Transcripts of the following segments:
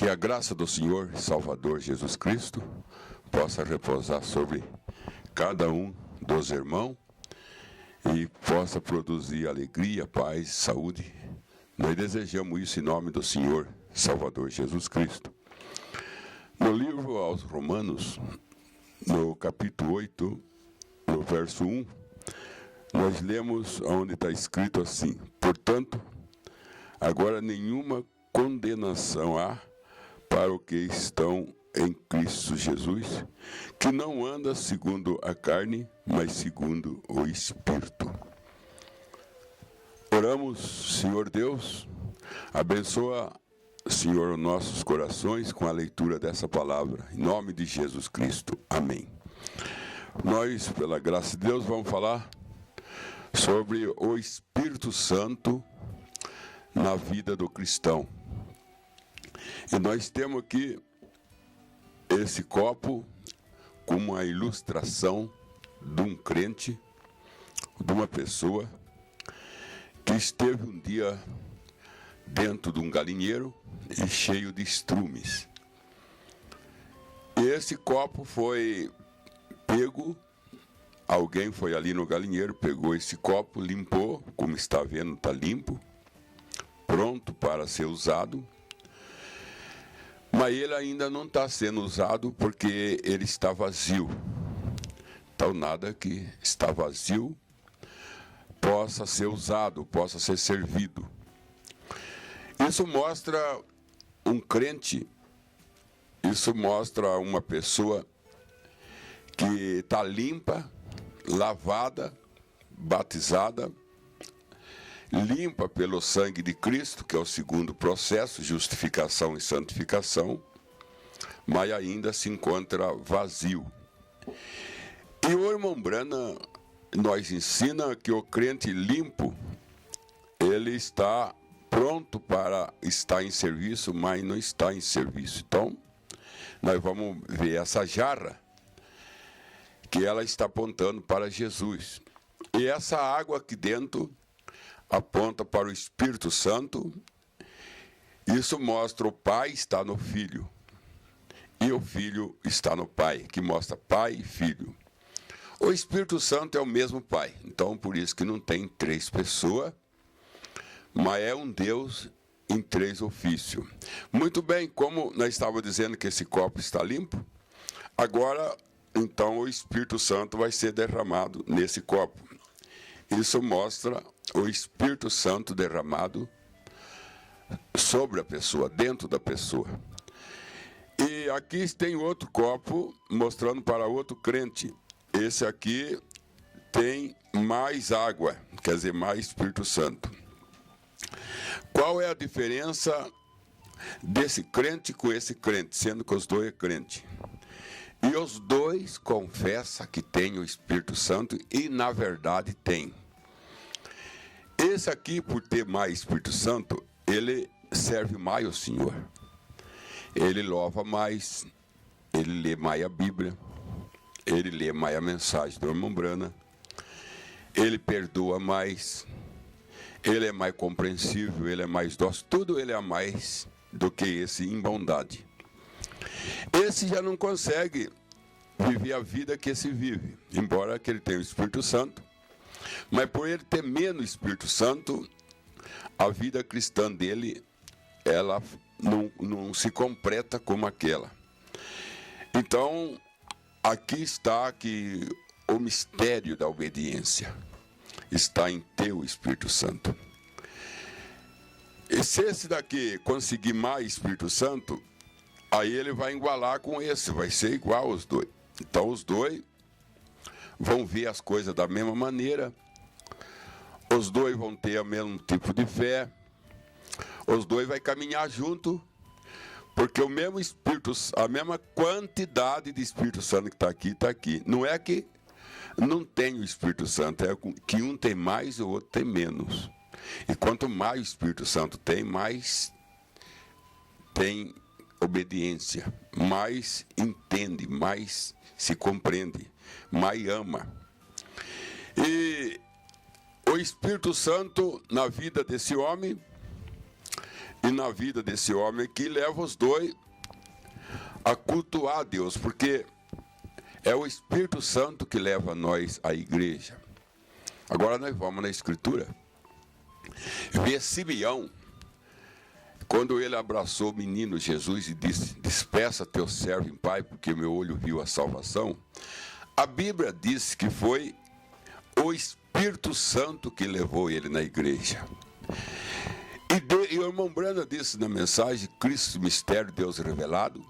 Que a graça do Senhor e Salvador Jesus Cristo possa repousar sobre cada um dos irmãos e possa produzir alegria, paz, saúde. Nós desejamos isso em nome do Senhor Salvador Jesus Cristo. No livro aos Romanos, no capítulo 8, no verso 1, nós lemos onde está escrito assim: portanto, agora nenhuma condenação há para os que estão em Cristo Jesus, que não anda segundo a carne, mas segundo o Espírito. Oramos, Senhor Deus, abençoa, Senhor, nossos corações com a leitura dessa palavra, em nome de Jesus Cristo. Amém. Nós, pela graça de Deus, vamos falar sobre o Espírito Santo na vida do cristão. E nós temos aqui esse copo com uma ilustração de um crente, de uma pessoa que esteve um dia dentro de um galinheiro e cheio de estrumes. E esse copo foi pego, alguém foi ali no galinheiro, pegou esse copo, limpou, como está vendo, está limpo, pronto para ser usado. Mas ele ainda não está sendo usado porque ele está vazio. Então nada que está vazio possa ser usado, possa ser servido. Isso mostra um crente, isso mostra uma pessoa que está limpa, lavada, batizada, limpa pelo sangue de Cristo, que é o segundo processo, justificação e santificação, mas ainda se encontra vazio. E o irmão Branham nos ensina que o crente limpo, ele está pronto para estar em serviço, mas não está em serviço. Então, nós vamos ver essa jarra, que ela está apontando para Jesus. E essa água aqui dentro aponta para o Espírito Santo. Isso mostra o Pai está no Filho e o Filho está no Pai, que mostra Pai e Filho. O Espírito Santo é o mesmo Pai, então por isso que não tem três pessoas, mas é um Deus em três ofícios. Muito bem, como nós estávamos dizendo que esse copo está limpo, agora então o Espírito Santo vai ser derramado nesse copo. Isso mostra o Espírito Santo derramado sobre a pessoa, dentro da pessoa. E aqui tem outro copo mostrando para outro crente. Esse aqui tem mais água, quer dizer, mais Espírito Santo. Qual é a diferença desse crente com esse crente, sendo que os dois é crente? E os dois confessam que tem o Espírito Santo e, na verdade, tem. Esse aqui, por ter mais Espírito Santo, ele serve mais ao Senhor. Ele louva mais, ele lê mais a Bíblia, ele lê mais a mensagem do irmão Branham, ele perdoa mais, ele é mais compreensível, ele é mais dócil, tudo ele é mais do que esse em bondade. Esse já não consegue viver a vida que esse vive, embora que ele tenha o Espírito Santo, mas por ele ter menos Espírito Santo, a vida cristã dele, ela não se completa como aquela. Então, aqui está que o mistério da obediência está em teu Espírito Santo. E se esse daqui conseguir mais Espírito Santo, aí ele vai igualar com esse, vai ser igual aos dois. Então os dois vão ver as coisas da mesma maneira, os dois vão ter o mesmo tipo de fé, os dois vão caminhar junto, porque o mesmo Espírito, a mesma quantidade de Espírito Santo que está aqui. Não é que não tem o Espírito Santo, é que um tem mais e o outro tem menos. E quanto mais o Espírito Santo tem, mais tem obediência, mais entende, mais se compreende, mais ama. E o Espírito Santo na vida desse homem, e na vida desse homem aqui, leva os dois a cultuar a Deus, porque é o Espírito Santo que leva nós à igreja. Agora nós vamos na Escritura ver Simeão, quando ele abraçou o menino Jesus e disse: despeça teu servo em paz, porque meu olho viu a salvação. A Bíblia diz que foi o Espírito Santo que levou ele na igreja. E o irmão Brana disse na mensagem, Cristo, mistério, Deus revelado.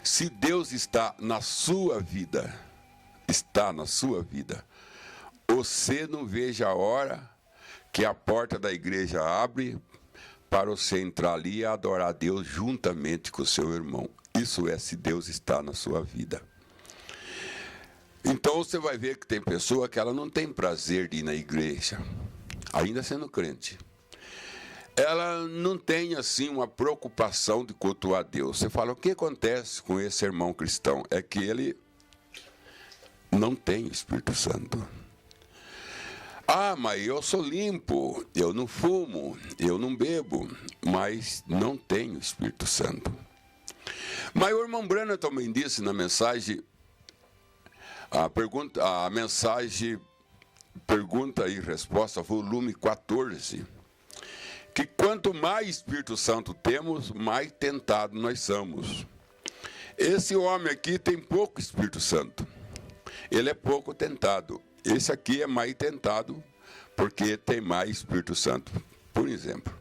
Se Deus está na sua vida, você não veja a hora que a porta da igreja abre para você entrar ali e adorar a Deus juntamente com o seu irmão. Isso é se Deus está na sua vida. Então você vai ver que tem pessoa que ela não tem prazer de ir na igreja, ainda sendo crente. Ela não tem assim uma preocupação de cultuar a Deus. Você fala, o que acontece com esse irmão cristão? É que ele não tem o Espírito Santo. Ah, mas eu sou limpo, eu não fumo, eu não bebo, mas não tenho o Espírito Santo. Mas o irmão Brana também disse na mensagem, a mensagem Pergunta e Resposta, volume 14, que quanto mais Espírito Santo temos, mais tentado nós somos. Esse homem aqui tem pouco Espírito Santo. Ele é pouco tentado. Esse aqui é mais tentado, porque tem mais Espírito Santo. Por exemplo,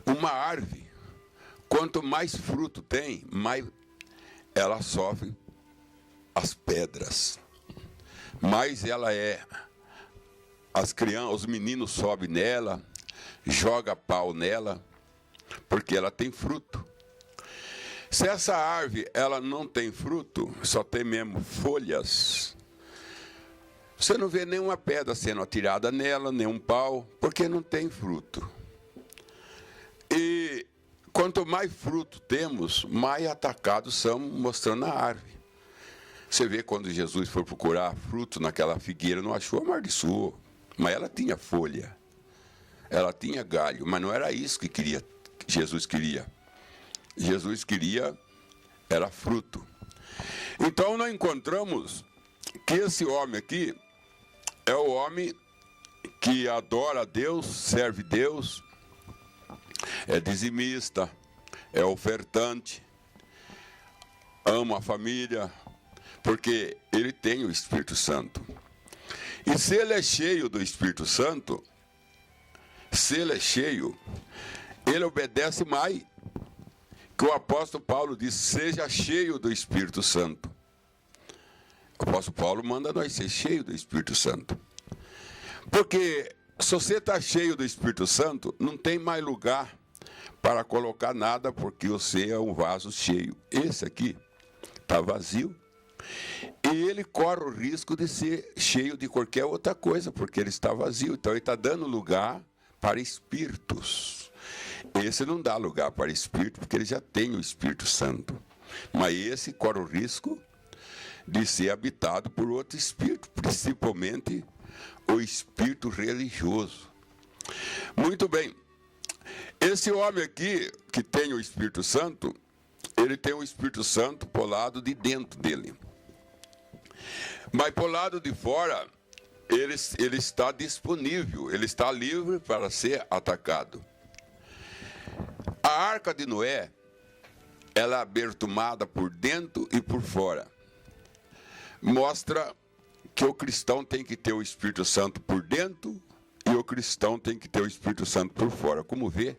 uma árvore, quanto mais fruto tem, mais ela sofre as pedras. Mais ela é... As crianças, os meninos sobem nela, jogam pau nela, porque ela tem fruto. Se essa árvore ela não tem fruto, só tem mesmo folhas, você não vê nenhuma pedra sendo atirada nela, nenhum pau, porque não tem fruto. E quanto mais fruto temos, mais atacados somos, mostrando a árvore. Você vê quando Jesus foi procurar fruto naquela figueira, não achou, amaldiçoou. Mas ela tinha folha, ela tinha galho, mas não era isso que Jesus queria. Jesus queria, era fruto. Então nós encontramos que esse homem aqui é o homem que adora a Deus, serve Deus, é dizimista, é ofertante, ama a família, porque ele tem o Espírito Santo. E se ele é cheio do Espírito Santo, ele obedece mais. Que o apóstolo Paulo diz, seja cheio do Espírito Santo. O apóstolo Paulo manda nós ser cheio do Espírito Santo. Porque se você está cheio do Espírito Santo, não tem mais lugar para colocar nada, porque você é um vaso cheio. Esse aqui está vazio. E ele corre o risco de ser cheio de qualquer outra coisa, porque ele está vazio. Então ele está dando lugar para espíritos. Esse não dá lugar para espírito, porque ele já tem o Espírito Santo. Mas esse corre o risco de ser habitado por outro espírito, principalmente o espírito religioso. Muito bem. Esse homem aqui, que tem o Espírito Santo, ele tem o Espírito Santo pro lado de dentro dele. Mas pro lado de fora, ele está disponível, ele está livre para ser atacado. A arca de Noé, ela é abertumada por dentro e por fora. Mostra que o cristão tem que ter o Espírito Santo por dentro e o cristão tem que ter o Espírito Santo por fora. Como vê,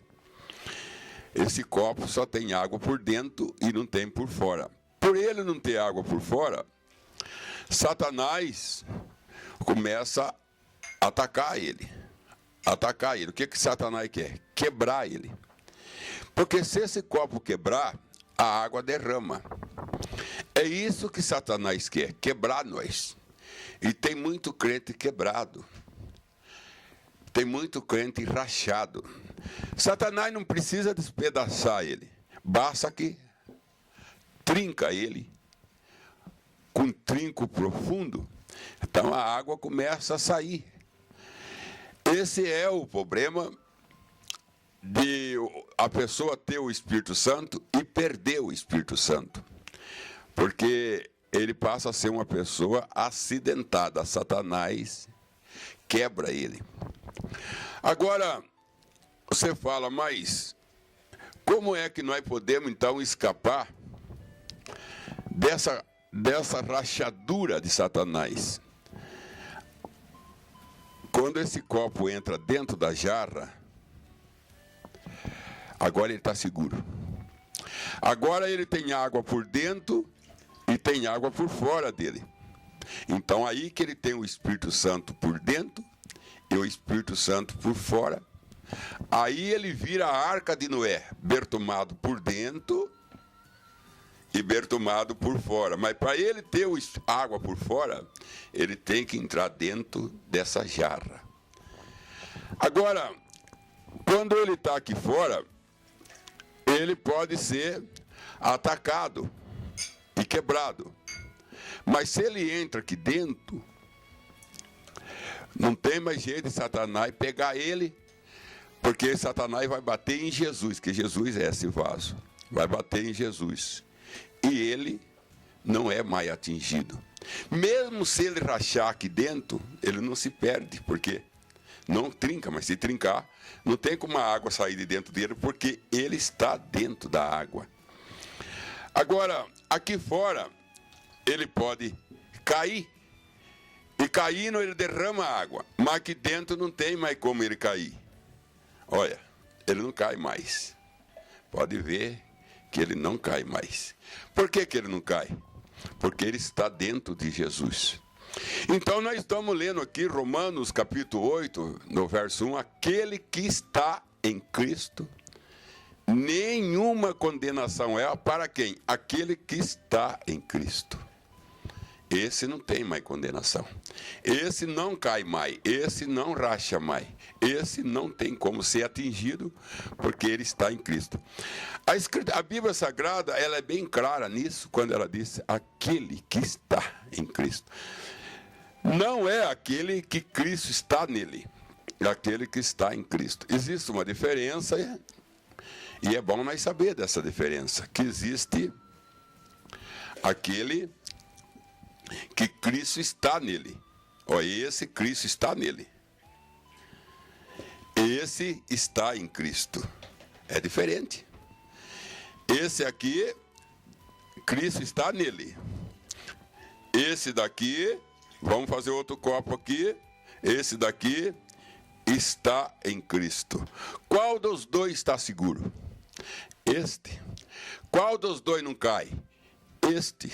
esse copo só tem água por dentro e não tem por fora. Por ele não ter água por fora, Satanás começa a atacar ele. O que Satanás quer? Quebrar ele. Porque se esse copo quebrar, a água derrama. É isso que Satanás quer, quebrar nós. E tem muito crente quebrado. Tem muito crente rachado. Satanás não precisa despedaçar ele. Basta que trinca ele com trinco profundo. Então a água começa a sair. Esse é o problema de a pessoa ter o Espírito Santo e perder o Espírito Santo. Porque ele passa a ser uma pessoa acidentada. Satanás quebra ele. Agora, você fala, mas como é que nós podemos então escapar dessa rachadura de Satanás? Quando esse copo entra dentro da jarra, agora ele está seguro. Agora ele tem água por dentro e tem água por fora dele. Então aí que ele tem o Espírito Santo por dentro e o Espírito Santo por fora. Aí ele vira a arca de Noé, bertumado por dentro e bertumado por fora. Mas para ele ter água por fora, ele tem que entrar dentro dessa jarra. Agora, quando ele está aqui fora, ele pode ser atacado e quebrado. Mas se ele entra aqui dentro, não tem mais jeito de Satanás pegar ele, porque Satanás vai bater em Jesus, que Jesus é esse vaso. Vai bater em Jesus. E ele não é mais atingido. Mesmo se ele rachar aqui dentro, ele não se perde, porque não trinca, mas se trincar, não tem como a água sair de dentro dele, porque ele está dentro da água. Agora, aqui fora, ele pode cair. E caindo, ele derrama água. Mas aqui dentro não tem mais como ele cair. Olha, ele não cai mais. Pode ver que ele não cai mais. Por que ele não cai? Porque ele está dentro de Jesus. Então nós estamos lendo aqui Romanos capítulo 8, no verso 1, aquele que está em Cristo, nenhuma condenação é para quem? Aquele que está em Cristo. Esse não tem mais condenação. Esse não cai mais. Esse não racha mais. Esse não tem como ser atingido, porque ele está em Cristo. A Bíblia Sagrada, ela é bem clara nisso, quando ela diz aquele que está em Cristo. Não é aquele que Cristo está nele. É aquele que está em Cristo. Existe uma diferença, e é bom nós saber dessa diferença, que existe aquele que Cristo está nele. Olha, esse Cristo está nele. Esse está em Cristo. É diferente. Esse aqui, Cristo está nele. Esse daqui, vamos fazer outro copo aqui. Esse daqui está em Cristo. Qual dos dois está seguro? Este. Qual dos dois não cai? Este.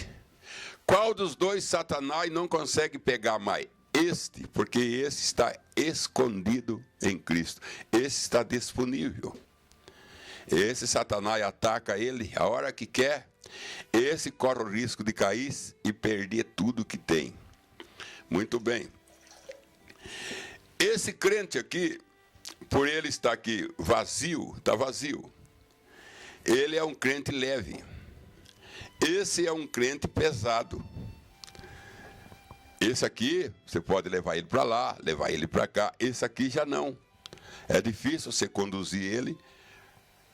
Qual dos dois Satanás não consegue pegar mais? Este, porque esse está escondido em Cristo. Esse está disponível. Esse Satanás ataca ele a hora que quer. Esse corre o risco de cair e perder tudo que tem. Muito bem. Esse crente aqui, por ele estar aqui vazio, está vazio. Ele é um crente leve. Esse é um crente pesado. Esse aqui, você pode levar ele para lá, levar ele para cá. Esse aqui já não. É difícil você conduzir ele,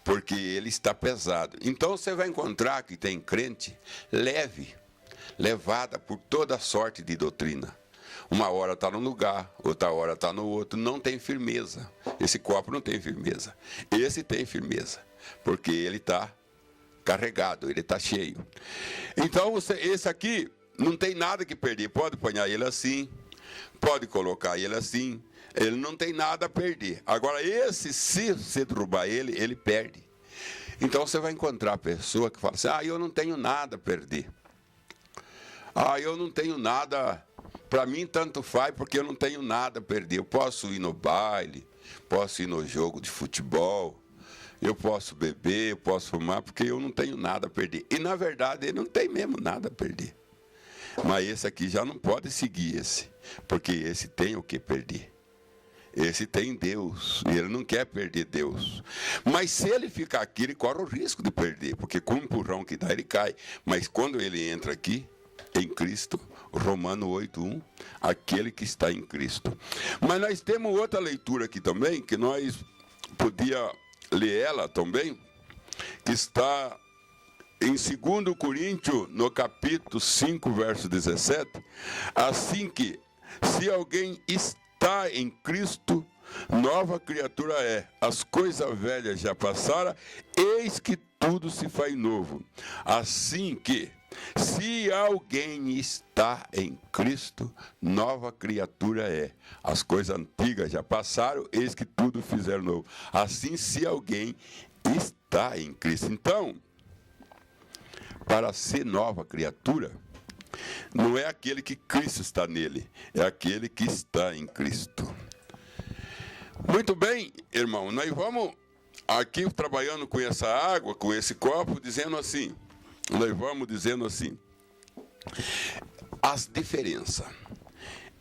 porque ele está pesado. Então você vai encontrar que tem crente leve, levada por toda sorte de doutrina. Uma hora está num lugar, outra hora está no outro. Não tem firmeza. Esse copo não tem firmeza. Esse tem firmeza, porque ele está carregado, ele está cheio. Então, esse aqui não tem nada que perder. Pode pôr ele assim, pode colocar ele assim. Ele não tem nada a perder. Agora, esse, se você derrubar ele, ele perde. Então, você vai encontrar a pessoa que fala assim, eu não tenho nada a perder. Eu não tenho nada... Para mim, tanto faz, porque eu não tenho nada a perder. Eu posso ir no baile, posso ir no jogo de futebol, eu posso beber, eu posso fumar, porque eu não tenho nada a perder. E, na verdade, ele não tem mesmo nada a perder. Mas esse aqui já não pode seguir esse, porque esse tem o que perder. Esse tem Deus, e ele não quer perder Deus. Mas se ele ficar aqui, ele corre o risco de perder, porque com o empurrão que dá, ele cai. Mas quando ele entra aqui, em Cristo, Romanos 8:1, aquele que está em Cristo. Mas nós temos outra leitura aqui também, que nós podia ler ela também, que está em 2 Coríntios, no capítulo 5, verso 17, assim que, se alguém está em Cristo, nova criatura é. As coisas velhas já passaram, eis que tudo se faz novo. Assim que, se alguém está em Cristo, nova criatura é. As coisas antigas já passaram, eis que tudo fizeram novo. Assim, se alguém está em Cristo. Então, para ser nova criatura, não é aquele que Cristo está nele, é aquele que está em Cristo. Muito bem, irmão, nós vamos aqui trabalhando com essa água, com esse copo, dizendo assim, as diferenças.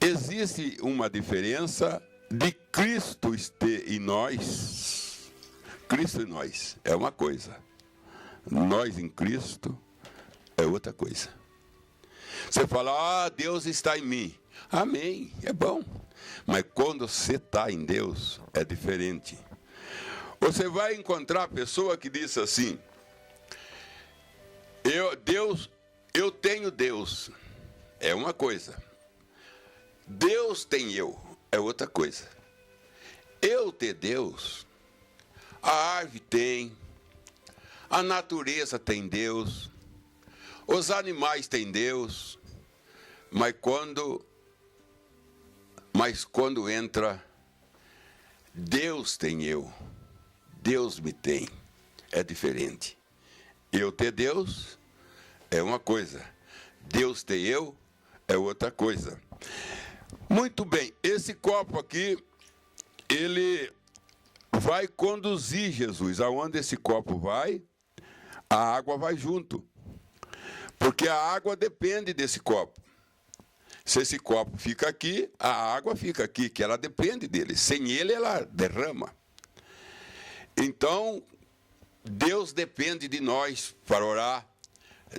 Existe uma diferença de Cristo ter em nós. Cristo em nós é uma coisa. Nós em Cristo é outra coisa. Você fala, Deus está em mim. Amém, é bom. Mas quando você está em Deus, é diferente. Você vai encontrar pessoa que diz assim, eu tenho Deus, é uma coisa. Deus tem eu, é outra coisa. Eu ter Deus, a árvore tem, a natureza tem Deus, os animais têm Deus, mas quando entra, Deus tem eu, Deus me tem, é diferente. Eu ter Deus é uma coisa, Deus ter eu é outra coisa. Muito bem, esse copo aqui, ele vai conduzir Jesus. Aonde esse copo vai, a água vai junto. Porque a água depende desse copo. Se esse copo fica aqui, a água fica aqui, que ela depende dele. Sem ele, ela derrama. Então, Deus depende de nós para orar.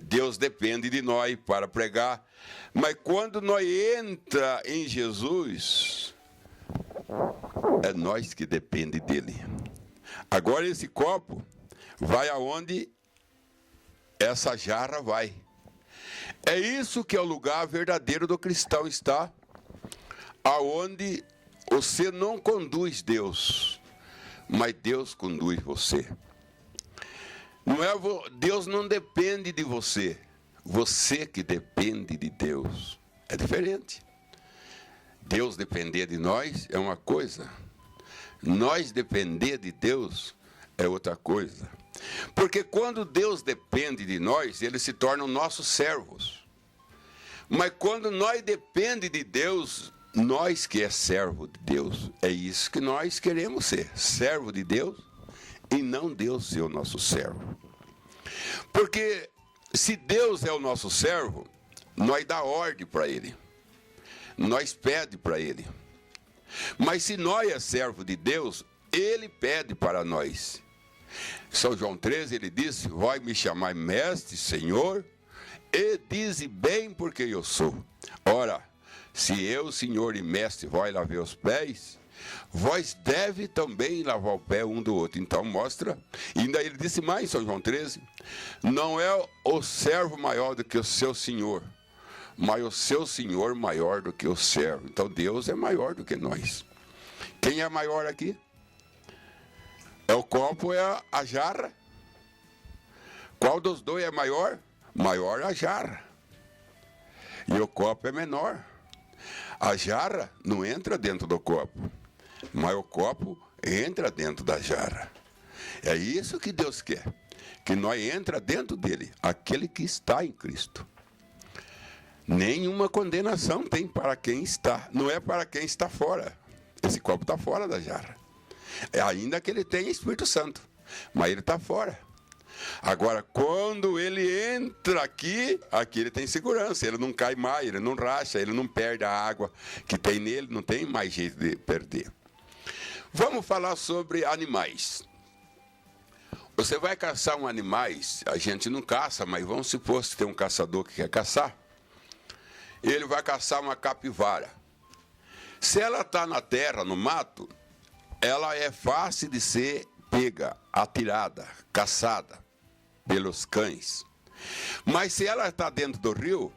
Deus depende de nós para pregar. Mas quando nós entra em Jesus, é nós que depende dele. Agora esse copo vai aonde essa jarra vai. É isso que é o lugar verdadeiro do cristão está, aonde você não conduz Deus, mas Deus conduz você. Deus não depende de você, você que depende de Deus. É diferente. Deus depender de nós é uma coisa, nós depender de Deus é outra coisa. Porque quando Deus depende de nós, Ele se torna nossos servos. Mas quando nós dependemos de Deus, nós que é servo de Deus, é isso que nós queremos ser, servo de Deus, e não Deus ser o nosso servo. Porque se Deus é o nosso servo, nós dá ordem para Ele, nós pede para Ele. Mas se nós é servo de Deus, Ele pede para nós. São João 13, ele disse, vai me chamar mestre, Senhor, e dize bem porque eu sou. Ora, se eu, Senhor e mestre, vai lavar os pés, vós deve também lavar o pé um do outro. Então mostra, e ainda ele disse mais, São João 13, não é o servo maior do que o seu Senhor, mas o seu Senhor maior do que o servo. Então Deus é maior do que nós. Quem é maior aqui? É o copo, é a jarra. Qual dos dois é maior? Maior a jarra. E o copo é menor. A jarra não entra dentro do copo, mas o copo entra dentro da jarra. É isso que Deus quer, que nós entra dentro dele, aquele que está em Cristo. Nenhuma condenação tem para quem está, não é para quem está fora. Esse copo está fora da jarra. Ainda que ele tenha Espírito Santo, mas ele está fora. Agora, quando ele entra aqui ele tem segurança, ele não cai mais, ele não racha, ele não perde a água que tem nele, não tem mais jeito de perder. Vamos falar sobre animais. Você vai caçar um animais, a gente não caça, mas vamos supor que tem um caçador que quer caçar, ele vai caçar uma capivara. Se ela está na terra, no mato, ela é fácil de ser pega, atirada, caçada pelos cães. Mas se ela está dentro do rio,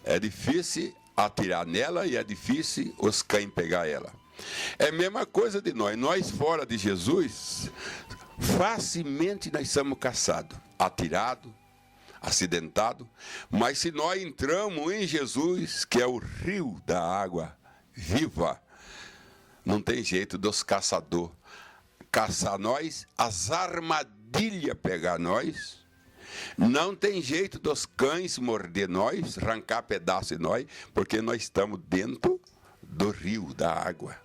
é difícil atirar nela e é difícil os cães pegar ela. É a mesma coisa de nós. Nós fora de Jesus, facilmente nós somos caçados, atirados, acidentados. Mas se nós entramos em Jesus, que é o rio da água viva, não tem jeito dos caçadores caçar nós, as armadilhas pegar nós. Não tem jeito dos cães morder nós, arrancar pedaço de nós, porque nós estamos dentro do rio da água.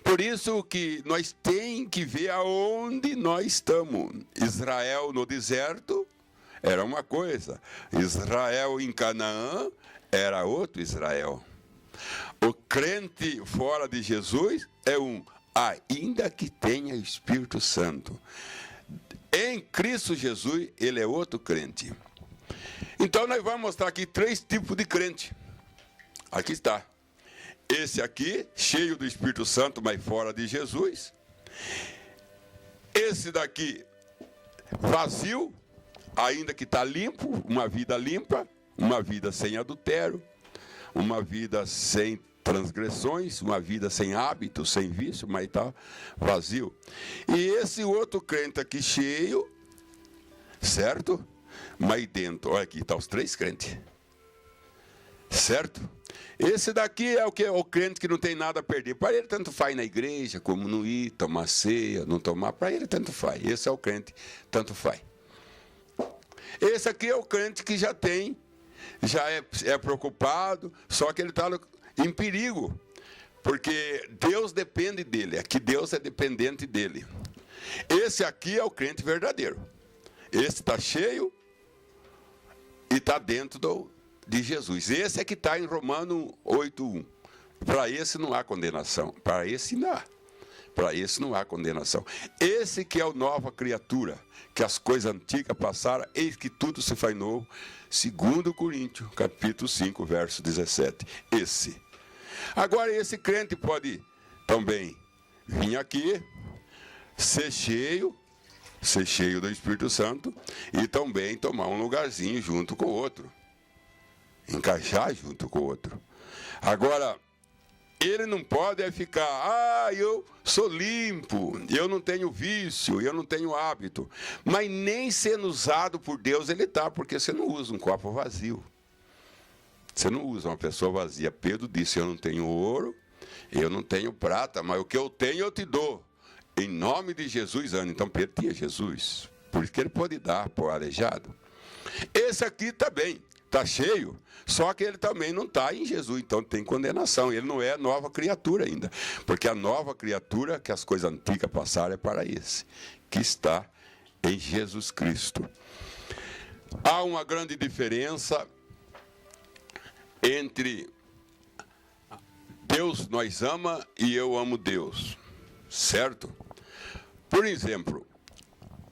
Por isso que nós temos que ver aonde nós estamos. Israel no deserto era uma coisa, Israel em Canaã era outro Israel. O crente fora de Jesus é ainda que tenha Espírito Santo. Em Cristo Jesus, ele é outro crente. Então, nós vamos mostrar aqui 3 tipos de crente. Aqui está. Esse aqui, cheio do Espírito Santo, mas fora de Jesus. Esse daqui, vazio, ainda que está limpo, uma vida limpa, uma vida sem adultério, uma vida sem transgressões, uma vida sem hábitos, sem vício, mas está vazio. E esse outro crente aqui cheio, certo? Mas dentro, olha aqui, está os 3 crentes. Certo? Esse daqui é o crente que não tem nada a perder. Para ele tanto faz na igreja, como não ir, tomar ceia, não tomar, para ele tanto faz. Esse é o crente, tanto faz. Esse aqui é o crente que já é preocupado, só que ele está em perigo, porque Deus depende dele, aqui Deus é dependente dele. Esse aqui é o crente verdadeiro. Esse está cheio e está dentro de Jesus. Esse é que está em Romanos 8:1. Para esse não há condenação. Para esse não há. Para esse não há condenação. Esse que é o nova criatura, que as coisas antigas passaram, eis que tudo se faz novo. 2 Coríntios, capítulo 5, verso 17. Esse. Agora, esse crente pode também vir aqui, ser cheio do Espírito Santo e também tomar um lugarzinho junto com o outro. Encaixar junto com o outro. Agora, ele não pode ficar, eu sou limpo, eu não tenho vício, eu não tenho hábito. Mas nem sendo usado por Deus ele está, porque você não usa um copo vazio. Você não usa uma pessoa vazia. Pedro disse, eu não tenho ouro, eu não tenho prata, mas o que eu tenho eu te dou. Em nome de Jesus, Ana. Então Pedro tinha Jesus. Por isso que ele pode dar para o aleijado. Esse aqui está bem. Está cheio, só que ele também não está em Jesus, então tem condenação. Ele não é nova criatura ainda, porque a nova criatura, que as coisas antigas passaram, é para esse, que está em Jesus Cristo. Há uma grande diferença entre Deus nós ama e eu amo Deus, certo? Por exemplo,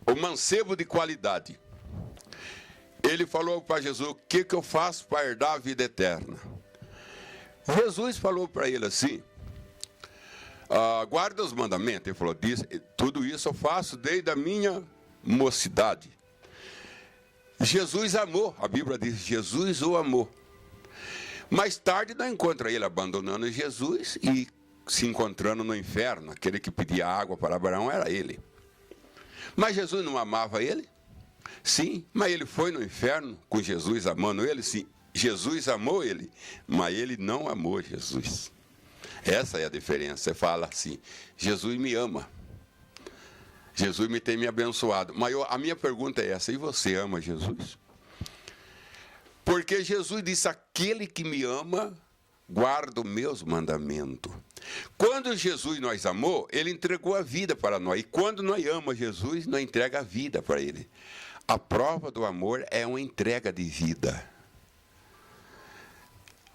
o mancebo de qualidade. Ele falou para Jesus, o que eu faço para herdar a vida eterna? Jesus falou para ele assim, guarda os mandamentos. Ele falou, tudo isso eu faço desde a minha mocidade. Jesus amou, a Bíblia diz, Jesus o amou. Mais tarde nós encontramos ele abandonando Jesus e se encontrando no inferno. Aquele que pedia água para Abraão era ele. Mas Jesus não amava ele? Sim, mas ele foi no inferno com Jesus amando ele? Sim, Jesus amou ele, mas ele não amou Jesus. Essa é a diferença. Você fala assim, Jesus me ama. Jesus me tem me abençoado. Mas a minha pergunta é essa, e você ama Jesus? Porque Jesus disse, aquele que me ama, guarda os meus mandamentos. Quando Jesus nos amou, ele entregou a vida para nós. E quando nós amamos Jesus, nós entrega a vida para ele. A prova do amor é uma entrega de vida.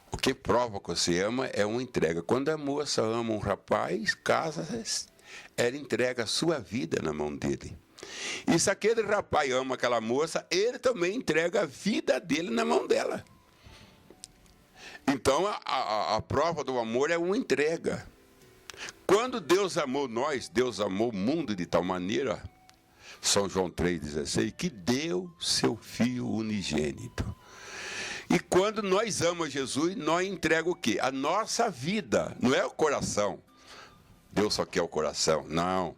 O que prova que você ama é uma entrega. Quando a moça ama um rapaz, casa, ela entrega a sua vida na mão dele. E se aquele rapaz ama aquela moça, ele também entrega a vida dele na mão dela. Então, a prova do amor é uma entrega. Quando Deus amou nós, Deus amou o mundo de tal maneira, São João 3,16, que deu seu Filho unigênito. E quando nós amamos Jesus, nós entregamos o quê? A nossa vida, não é o coração. Deus só quer o coração, não.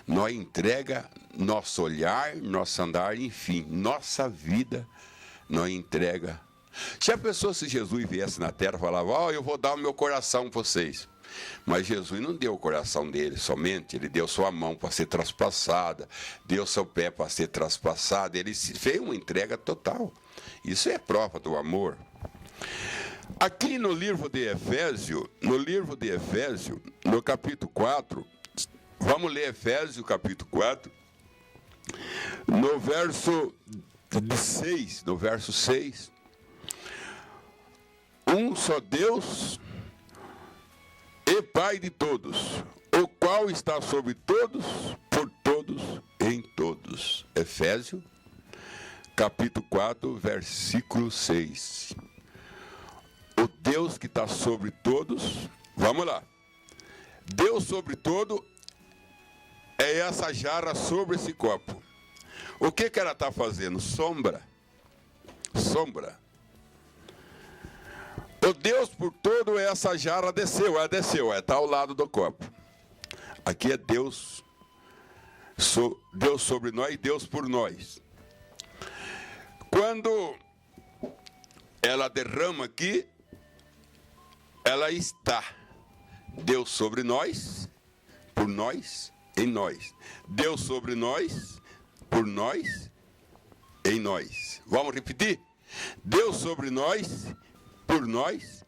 Nós entrega nosso olhar, nosso andar, enfim, nossa vida, nós entrega. Se a pessoa, se Jesus viesse na terra, falava, eu vou dar o meu coração para vocês. Mas Jesus não deu o coração dele somente, ele deu sua mão para ser traspassada, deu seu pé para ser traspassado, ele fez uma entrega total. Isso é prova do amor. Aqui no livro de Efésios, no capítulo 4, vamos ler Efésios, capítulo 4, no verso 6. Um só Deus e Pai de todos, o qual está sobre todos, por todos, em todos. Efésios, capítulo 4, versículo 6. O Deus que está sobre todos, vamos lá. Deus sobre todo é essa jarra sobre esse copo. O que ela está fazendo? Sombra. O Deus por todo, essa jarra desceu, está ao lado do copo. Aqui é Deus, Deus sobre nós e Deus por nós. Quando ela derrama aqui, ela está Deus sobre nós, por nós, em nós. Deus sobre nós, por nós, em nós. Vamos repetir? Deus sobre nós, por nós,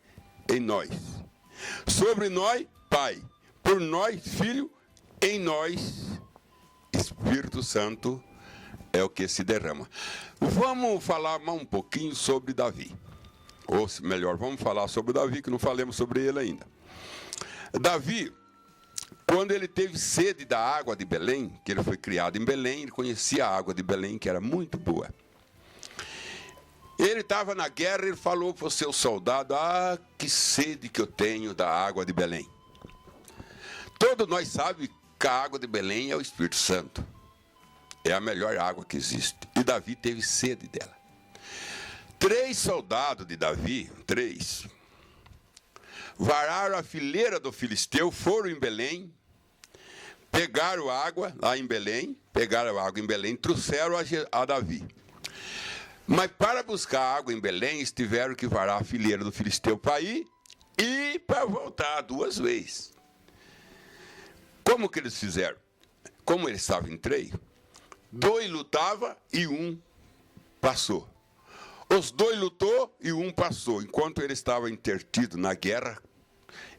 em nós. Sobre nós, Pai. Por nós, Filho. Em nós, Espírito Santo é o que se derrama. Vamos falar mais um pouquinho sobre Davi. Ou melhor, vamos falar sobre Davi, que não falamos sobre ele ainda. Davi, quando ele teve sede da água de Belém, que ele foi criado em Belém, ele conhecia a água de Belém, que era muito boa. Ele estava na guerra e ele falou para o seu soldado, que sede que eu tenho da água de Belém. Todos nós sabemos que a água de Belém é o Espírito Santo. É a melhor água que existe. E Davi teve sede dela. 3 soldados de Davi, 3, vararam a fileira do Filisteu, foram em Belém, pegaram água lá em Belém, trouxeram a Davi. Mas para buscar água em Belém, eles tiveram que varar a fileira do Filisteu para ir e para voltar 2 vezes. Como que eles fizeram? Como eles estavam em 3, 2 lutavam e 1 passou. Os 2 lutou e 1 passou. Enquanto ele estava intertido na guerra,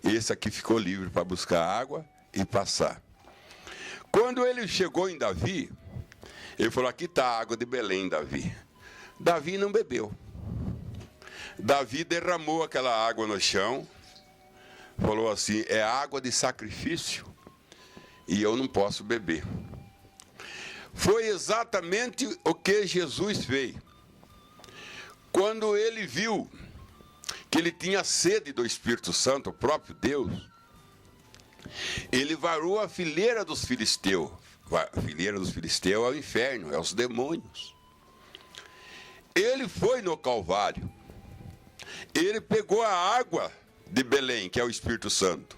esse aqui ficou livre para buscar água e passar. Quando ele chegou em Davi, ele falou, aqui está a água de Belém, Davi. Davi não bebeu. Davi derramou aquela água no chão, falou assim, é água de sacrifício e eu não posso beber. Foi exatamente o que Jesus fez. Quando ele viu que ele tinha sede do Espírito Santo, o próprio Deus, ele varou a fileira dos filisteus. A fileira dos filisteus é o inferno, é os demônios. Ele foi no Calvário. Ele pegou a água de Belém, que é o Espírito Santo.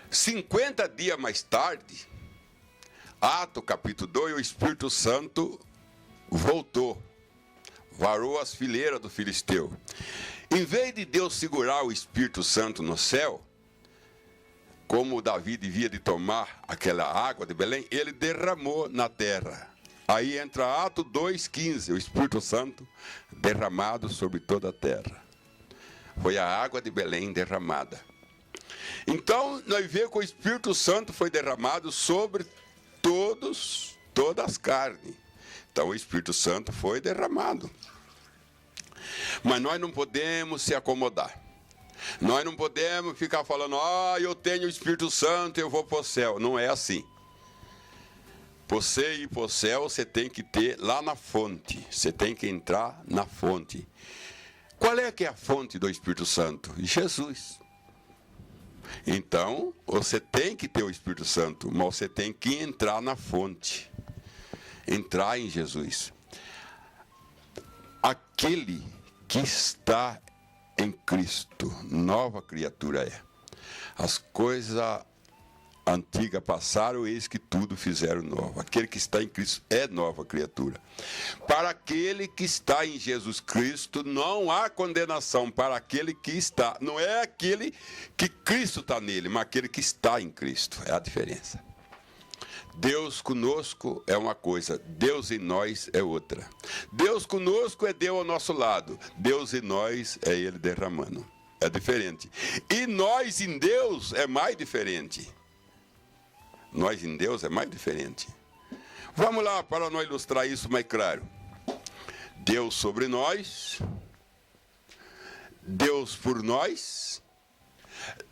50 dias mais tarde, Atos capítulo 2, o Espírito Santo voltou. Varou as fileiras do filisteu. Em vez de Deus segurar o Espírito Santo no céu, como Davi devia de tomar aquela água de Belém, ele derramou na terra. Aí entra Atos 2,15, o Espírito Santo derramado sobre toda a terra. Foi a água de Belém derramada. Então, nós vemos que o Espírito Santo foi derramado sobre todas as carnes. Então, o Espírito Santo foi derramado. Mas nós não podemos se acomodar. Nós não podemos ficar falando, eu tenho o Espírito Santo, eu vou para o céu. Não é assim. Você ir para o céu, você tem que ter lá na fonte. Você tem que entrar na fonte. Qual é que é a fonte do Espírito Santo? Jesus. Então, você tem que ter o Espírito Santo, mas você tem que entrar na fonte. Entrar em Jesus. Aquele que está em Cristo, nova criatura é. As coisas antigas passaram, eis que tudo fizeram novo. Aquele que está em Cristo é nova criatura. Para aquele que está em Jesus Cristo, não há condenação. Para aquele que está, não é aquele que Cristo está nele, mas aquele que está em Cristo. É a diferença. Deus conosco é uma coisa, Deus em nós é outra. Deus conosco é Deus ao nosso lado, Deus em nós é Ele derramando. É diferente. E nós em Deus é mais diferente. Nós em Deus é mais diferente. Vamos lá para nós ilustrar isso mais claro. Deus sobre nós, Deus por nós,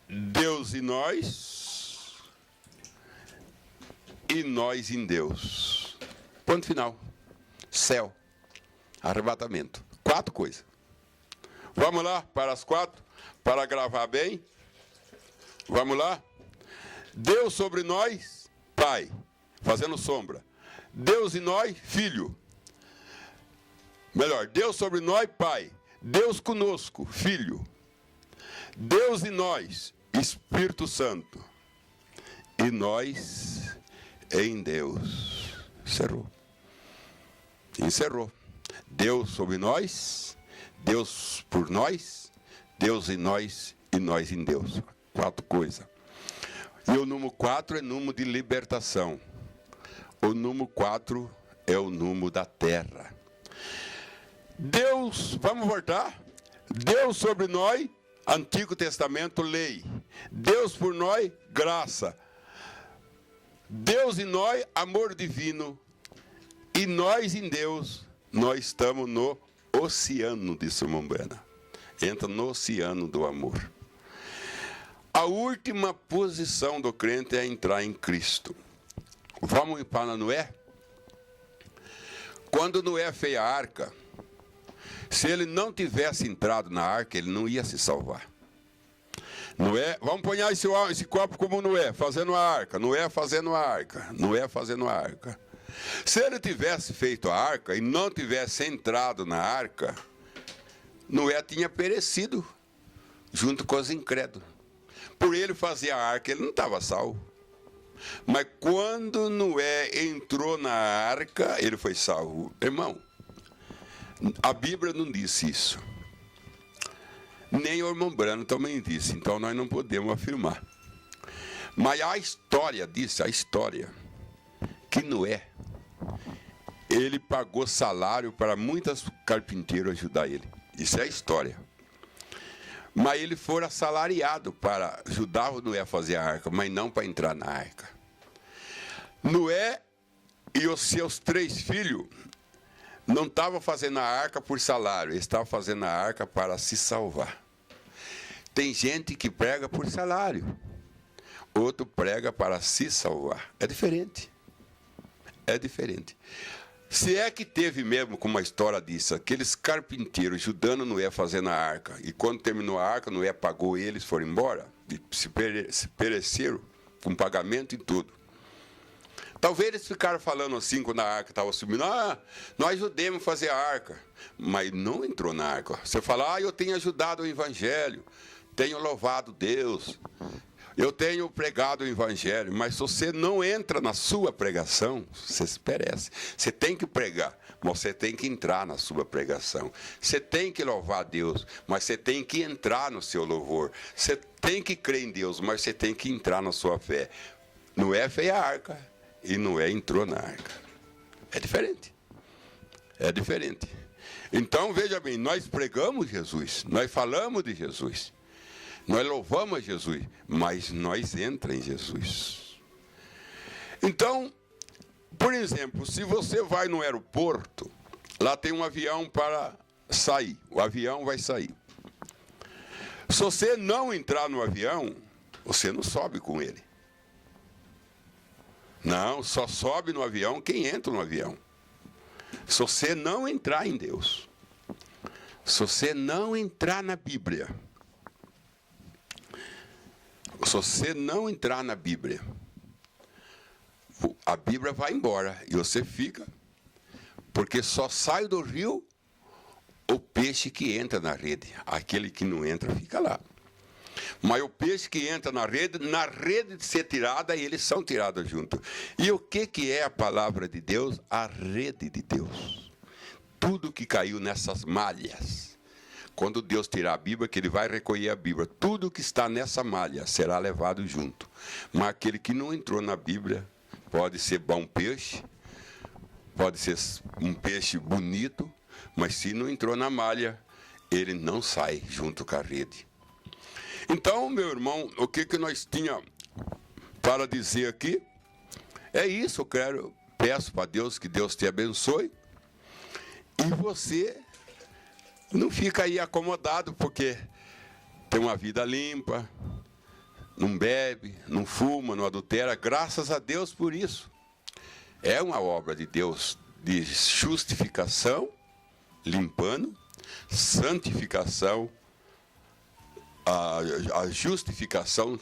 Deus em nós, e nós em Deus. Ponto final. Céu. Arrebatamento. 4 coisas. Vamos lá para as 4, para gravar bem. Vamos lá. Deus sobre nós, Pai, fazendo sombra. Deus em nós, Filho. Melhor, Deus sobre nós, Pai. Deus conosco, Filho. Deus em nós, Espírito Santo. E nós em Deus. Encerrou. Deus sobre nós, Deus por nós, Deus em nós e nós em Deus. 4 coisas. E o número 4 é número de libertação. O número 4 é o número da terra. Deus, vamos voltar? Deus sobre nós, Antigo Testamento, lei. Deus por nós, graça. Deus em nós, amor divino. E nós em Deus, nós estamos no oceano de Sumumbana. Entra no oceano do amor. A última posição do crente é entrar em Cristo. Vamos para Noé? Quando Noé fez a arca, se ele não tivesse entrado na arca, ele não ia se salvar. Noé, vamos pôr esse copo como Noé, fazendo a arca. Noé fazendo a arca. Noé fazendo a arca. Se ele tivesse feito a arca e não tivesse entrado na arca, Noé tinha perecido junto com os incrédulos. Por ele fazer a arca, ele não estava salvo. Mas quando Noé entrou na arca, ele foi salvo. Irmão, a Bíblia não disse isso. Nem o irmão Brano também disse. Então nós não podemos afirmar. Mas a história disse, que Noé, ele pagou salário para muitos carpinteiros ajudar ele. Isso é a história. Mas ele foi assalariado para ajudar o Noé a fazer a arca, mas não para entrar na arca. Noé e os seus 3 filhos não estavam fazendo a arca por salário, eles estavam fazendo a arca para se salvar. Tem gente que prega por salário, outro prega para se salvar. É diferente. É diferente. Se é que teve mesmo, como a história disso, aqueles carpinteiros ajudando Noé fazendo a arca, e quando terminou a arca, Noé pagou eles, foram embora, e se pereceram com pagamento e tudo. Talvez eles ficaram falando assim, quando a arca estava subindo, nós ajudemos a fazer a arca, mas não entrou na arca. Você fala, eu tenho ajudado o evangelho, tenho louvado Deus, eu tenho pregado o evangelho, mas se você não entra na sua pregação, você se perece. Você tem que pregar, mas você tem que entrar na sua pregação. Você tem que louvar a Deus, mas você tem que entrar no seu louvor. Você tem que crer em Deus, mas você tem que entrar na sua fé. Noé fez a arca e Noé entrou na arca. É diferente. É diferente. Então, veja bem, nós pregamos Jesus, nós falamos de Jesus. Nós louvamos a Jesus, mas nós entramos em Jesus. Então, por exemplo, se você vai no aeroporto, lá tem um avião para sair. O avião vai sair. Se você não entrar no avião, você não sobe com ele. Não, só sobe no avião quem entra no avião. Se você não entrar em Deus, se você não entrar na Bíblia, Se você não entrar na Bíblia, a Bíblia vai embora e você fica, porque só sai do rio o peixe que entra na rede. Aquele que não entra fica lá. Mas o peixe que entra na rede de ser tirada, eles são tirados junto. E o que é a palavra de Deus? A rede de Deus. Tudo que caiu nessas malhas, quando Deus tirar a Bíblia, que Ele vai recolher a Bíblia, tudo que está nessa malha será levado junto. Mas aquele que não entrou na Bíblia, pode ser bom peixe, pode ser um peixe bonito, mas se não entrou na malha, ele não sai junto com a rede. Então, meu irmão, o que nós tínhamos para dizer aqui? É isso, eu peço para Deus que Deus te abençoe. E você não fica aí acomodado, porque tem uma vida limpa, não bebe, não fuma, não adultera. Graças a Deus por isso. É uma obra de Deus de justificação, limpando, santificação, a justificação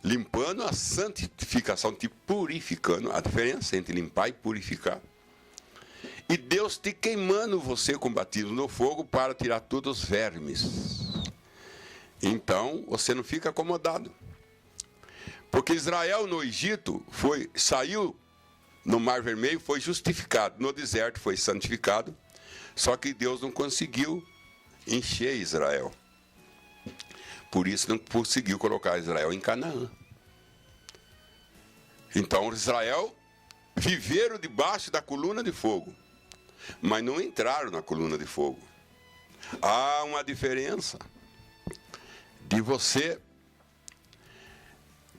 limpando, a santificação te purificando. A diferença entre limpar e purificar. E Deus te queimando você com batismo no fogo para tirar todos os vermes. Então, você não fica acomodado. Porque Israel no Egito saiu no Mar Vermelho, foi justificado. No deserto foi santificado. Só que Deus não conseguiu encher Israel. Por isso não conseguiu colocar Israel em Canaã. Então Israel viveram debaixo da coluna de fogo, mas não entraram na coluna de fogo. Há uma diferença de você.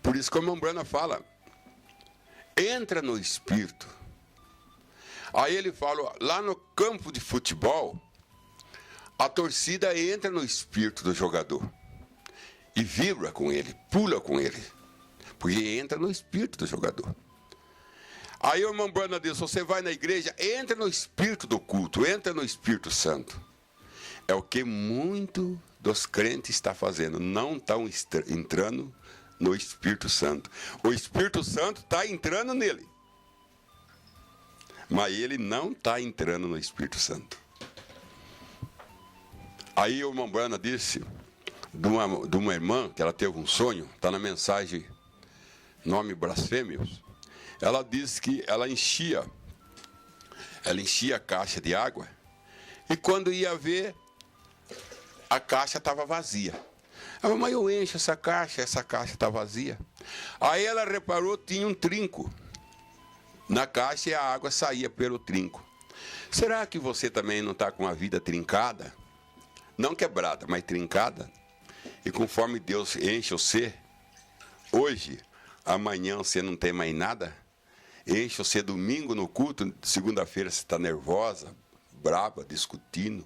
Por isso que a irmã Brana fala, entra no Espírito. Aí ele fala, lá no campo de futebol, a torcida entra no espírito do jogador e vibra com ele, pula com ele, porque entra no espírito do jogador. Aí a irmã Brana diz, você vai na igreja, entra no espírito do culto, entra no Espírito Santo. É o que muito dos crentes está fazendo, não estão entrando no Espírito Santo. O Espírito Santo está entrando nele, mas ele não está entrando no Espírito Santo. Aí a irmã Brana disse de uma irmã que ela teve um sonho, está na mensagem Nome Blasfêmios. Ela disse que ela enchia a caixa de água e quando ia ver, a caixa estava vazia. Ela falou, mas eu encho essa caixa está vazia. Aí ela reparou, tinha um trinco na caixa e a água saía pelo trinco. Será que você também não está com a vida trincada? Não quebrada, mas trincada? E conforme Deus enche você, hoje, amanhã você não tem mais nada? Enche você domingo no culto, segunda-feira você está nervosa, brava, discutindo,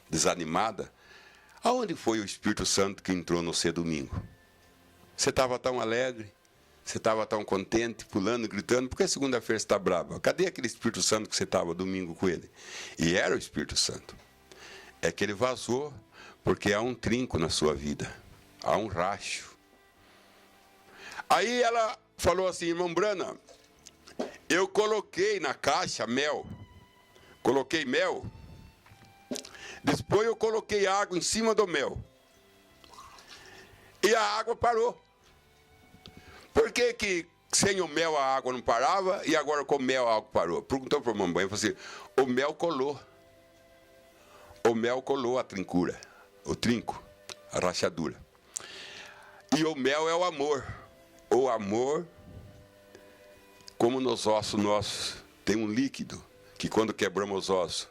desanimada. Aonde foi o Espírito Santo que entrou no seu domingo? Você estava tão alegre, você estava tão contente, pulando, gritando, por que segunda-feira você está brava? Cadê aquele Espírito Santo que você estava domingo com ele? E era o Espírito Santo. É que ele vazou, porque há um trinco na sua vida, há um racho. Aí ela falou assim, irmã Brana, eu coloquei na caixa mel, coloquei mel, depois eu coloquei água em cima do mel, e a água parou. Por que sem o mel a água não parava, e agora com o mel a água parou? Perguntou para a mamãe, falou assim, o mel colou. O mel colou a trincura, o trinco, a rachadura. E o mel é o amor. O amor, como nos ossos nossos, tem um líquido, que quando quebramos os ossos,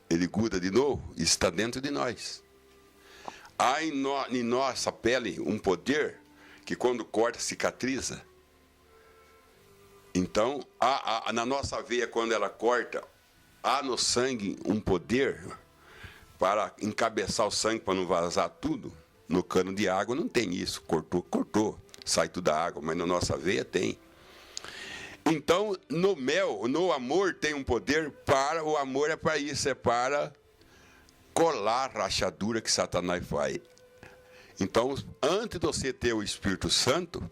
ele gruda de novo, e está dentro de nós. Há em nossa pele um poder, que quando corta, cicatriza. Então, na nossa veia, quando ela corta, há no sangue um poder para encabeçar o sangue, para não vazar tudo. No cano de água não tem isso. Cortou, sai tudo da água, mas na nossa veia tem. Então, no mel, no amor tem um poder o amor é para isso, é para colar a rachadura que Satanás faz. Então, antes de você ter o Espírito Santo,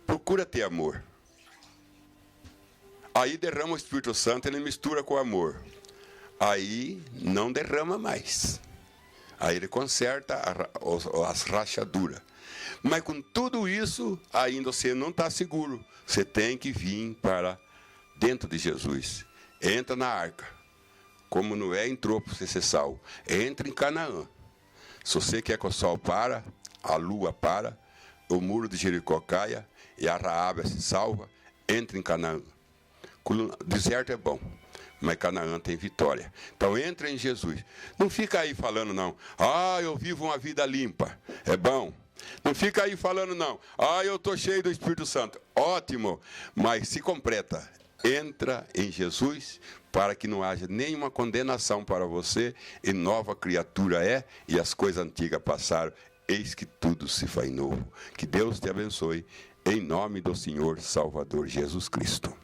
procura ter amor. Aí derrama o Espírito Santo, ele mistura com o amor. Aí não derrama mais. Aí ele conserta as rachaduras. Mas com tudo isso, ainda você não está seguro. Você tem que vir para dentro de Jesus. Entra na arca. Como Noé entrou para você ser salvo. Entra em Canaã. Se você quer que o sol para, a lua para, o muro de Jericó caia e a Raabe se salva, entre em Canaã. Deserto é bom, mas Canaã tem vitória. Então entra em Jesus. Não fica aí falando não. Eu vivo uma vida limpa. É bom. Não fica aí falando não. Eu estou cheio do Espírito Santo. Ótimo. Mas se completa. Entra em Jesus para que não haja nenhuma condenação para você. E nova criatura é. E as coisas antigas passaram. Eis que tudo se faz novo. Que Deus te abençoe. Em nome do Senhor Salvador Jesus Cristo.